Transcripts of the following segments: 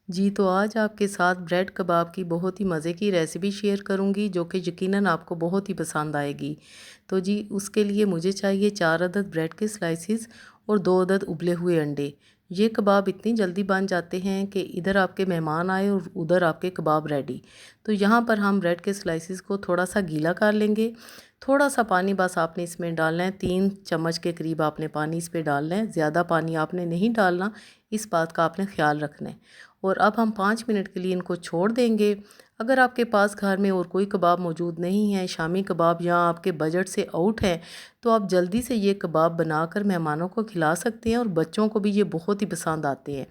जी, तो आज आपके साथ ब्रेड कबाब की बहुत ही मज़े की रेसिपी शेयर करूंगी जो कि यकीनन आपको बहुत ही पसंद आएगी। तो जी उसके लिए मुझे चाहिए 4 अदद ब्रेड के स्लाइसिस और 2 अदद उबले हुए अंडे। ये कबाब इतनी जल्दी बन जाते हैं कि इधर आपके मेहमान आए और उधर आपके कबाब रेडी। तो यहाँ पर हम ब्रेड के स्लाइसिस को थोड़ा सा गीला कर लेंगे। थोड़ा सा पानी बस आपने इसमें डालना है, 3 चम्मच के करीब आपने पानी इस पर डालना है, ज़्यादा पानी आपने नहीं डालना, इस बात का आपने ख्याल रखना है। और अब हम 5 मिनट के लिए इनको छोड़ देंगे। अगर आपके पास घर में और कोई कबाब मौजूद नहीं है, शामी कबाब या आपके बजट से आउट है, तो आप जल्दी से ये कबाब बनाकर मेहमानों को खिला सकते हैं और बच्चों को भी ये बहुत ही पसंद आते हैं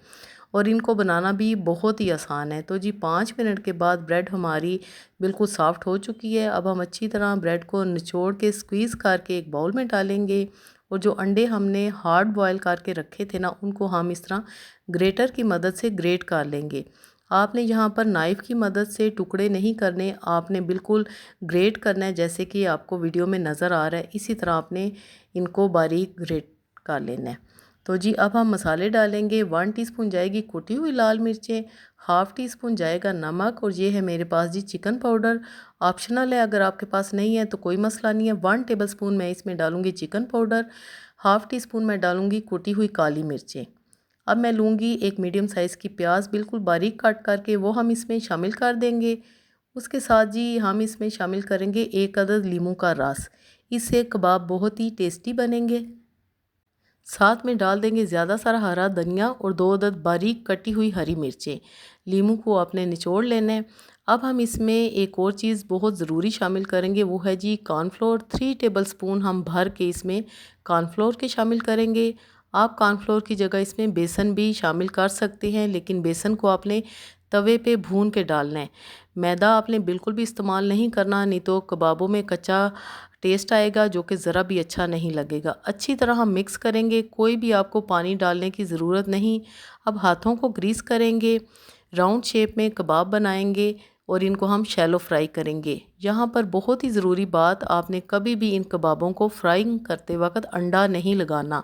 और इनको बनाना भी बहुत ही आसान है। तो जी 5 मिनट के बाद ब्रेड हमारी बिल्कुल सॉफ्ट हो चुकी है। अब हम अच्छी तरह ब्रेड को निचोड़ के स्क्वीज़ करके एक बाउल में डालेंगे और जो अंडे हमने हार्ड बॉयल करके रखे थे ना, उनको हम इस तरह ग्रेटर की मदद से ग्रेट कर लेंगे। आपने यहाँ पर नाइफ़ की मदद से टुकड़े नहीं करने, आपने बिल्कुल ग्रेट करना है जैसे कि आपको वीडियो में नज़र आ रहा है। इसी तरह आपने इनको बारीक ग्रेट कर लेना है। तो जी अब हम मसाले डालेंगे। 1 टीस्पून जाएगी कुटी हुई लाल मिर्चें, हाफ़ टी स्पून जाएगा नमक और ये है मेरे पास जी चिकन पाउडर। ऑप्शनल है, अगर आपके पास नहीं है तो कोई मसला नहीं है। 1 टेबलस्पून मैं इसमें डालूँगी chicken powder, half tea spoon मैं डालूँगी कुटी हुई काली मिर्चें। अब मैं लूँगी एक मीडियम साइज़ की प्याज बिल्कुल बारीक काट करके, वो हम इसमें शामिल कर देंगे। उसके साथ जी हम इसमें शामिल करेंगे 1 अदद लीमू का रस। इससे कबाब बहुत ही टेस्टी बनेंगे। साथ में डाल देंगे ज़्यादा सारा हरा धनिया और 2 अदद बारीक कटी हुई हरी मिर्चें। लीमू को आपने निचोड़ लेना है। अब हम इसमें एक और चीज़ बहुत ज़रूरी शामिल करेंगे, वो है जी कॉर्नफ्लोर। 3 टेबलस्पून हम भर के इसमें कॉर्नफ्लोर के शामिल करेंगे। आप कॉर्नफ्लोर की जगह इसमें बेसन भी शामिल कर सकते हैं, लेकिन बेसन को आपने तवे पे भून के डालना है। मैदा आपने बिल्कुल भी इस्तेमाल नहीं करना, नहीं तो कबाबों में कच्चा टेस्ट आएगा जो कि ज़रा भी अच्छा नहीं लगेगा। अच्छी तरह हम मिक्स करेंगे, कोई भी आपको पानी डालने की ज़रूरत नहीं। अब हाथों को ग्रीस करेंगे, राउंड शेप में कबाब बनाएंगे और इनको हम शैलो फ्राई करेंगे। यहाँ पर बहुत ही ज़रूरी बात, आपने कभी भी इन कबाबों को फ्राइंग करते वक्त अंडा नहीं लगाना।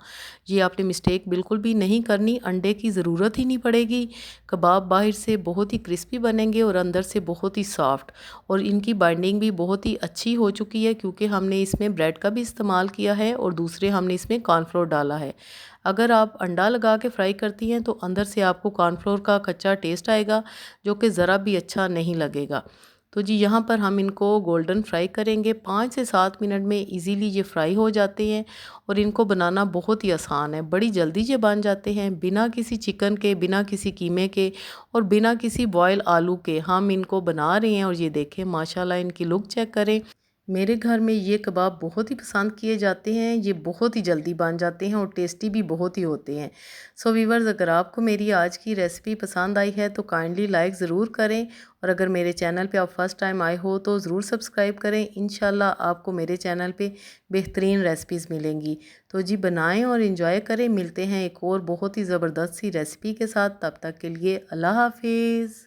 ये आपने मिस्टेक बिल्कुल भी नहीं करनी, अंडे की ज़रूरत ही नहीं पड़ेगी। कबाब बाहर से बहुत ही क्रिस्पी बनेंगे और अंदर से बहुत ही सॉफ्ट, और इनकी बाइंडिंग भी बहुत ही अच्छी हो चुकी है क्योंकि हमने इसमें ब्रेड का भी इस्तेमाल किया है और दूसरे हमने इसमें कॉर्नफ्लोर डाला है। अगर आप अंडा लगा के फ्राई करती हैं तो अंदर से आपको कॉर्नफ्लोर का कच्चा टेस्ट आएगा जो कि ज़रा भी अच्छा नहीं लगेगा। तो जी यहाँ पर हम इनको गोल्डन फ्राई करेंगे। 5 से 7 मिनट में इजीली ये फ्राई हो जाते हैं और इनको बनाना बहुत ही आसान है। बड़ी जल्दी ये बन जाते हैं, बिना किसी चिकन के, बिना किसी कीमे के और बिना किसी बॉयल आलू के हम इनको बना रहे हैं। और ये देखें माशाल्लाह, इनकी लुक चेक करें। मेरे घर में ये कबाब बहुत ही पसंद किए जाते हैं। ये बहुत ही जल्दी बन जाते हैं और टेस्टी भी बहुत ही होते हैं। सो वीवर्स, अगर आपको मेरी आज की रेसिपी पसंद आई है तो काइंडली लाइक ज़रूर करें और अगर मेरे चैनल पे आप फर्स्ट टाइम आए हो तो ज़रूर सब्सक्राइब करें। इंशाल्लाह आपको मेरे चैनल पे बेहतरीन रेसिपीज़ मिलेंगी। तो जी बनाएं और इन्जॉय करें। मिलते हैं एक और बहुत ही ज़बरदस्त सी रेसिपी के साथ। तब तक के लिए अल्लाह हाफिज़।